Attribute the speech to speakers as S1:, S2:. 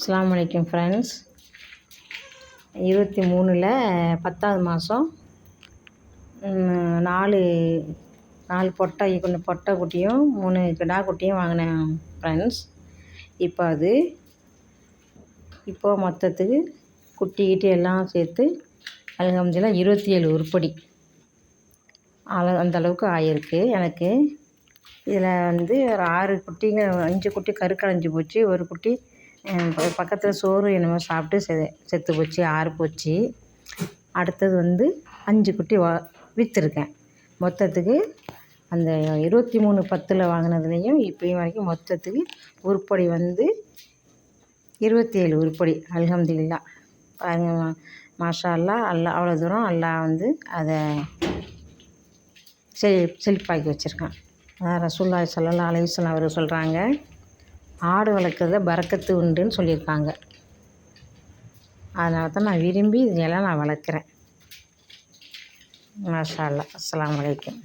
S1: அஸ்ஸலாமு அலைக்கும் ஃப்ரெண்ட்ஸ். 23ல் 10வது மாதம் 4 பொட்டை குட்டியும் 3 கிடா குட்டியும் வாங்கினேன் ஃப்ரெண்ட்ஸ். இப்போ மொத்தத்துக்கு குட்டி எல்லாம் சேர்த்து அல்ஹம்துலில்லாஹ் 27 உருப்படி அந்தளவுக்கு ஆகிருக்கு எனக்கு. இதில் ஒரு 6 குட்டிங்க, 5 குட்டி கருக்கலைஞ்சி போச்சு. ஒரு குட்டி பக்கத்தில் சோறு என்னமோ சாப்பிட்டு செத்து போச்சு, ஆறு போச்சு. அடுத்தது 5 குட்டி விற்றுருக்கேன். மொத்தத்துக்கு அந்த 23/10 வாங்கினதுலேயும் இப்போயும் வரைக்கும் மொத்தத்துக்கு உருப்படி 27 உருப்படி. அல்ஹம்துலில்லாஹ். பாருங்கள், மாஷா அல்லாஹ். அவ்வளோ தூரம் அல்லாஹ் அதை செழிப்பாக்கி வச்சுருக்கான். ரசூலுல்லாஹி ஸல்லல்லாஹு அலைஹி வஸல்லம் அவர் சொல்கிறாங்க, ஆடு வளர்க்குறதுல பரக்கத்து உண்டுன்னு சொல்லியிருக்காங்க. அதனால தான் நான் விரும்பி இதெல்லாம் வளர்க்குறேன். மாஷா அல்லாஹ். அஸ்ஸலாமு அலைக்கும்.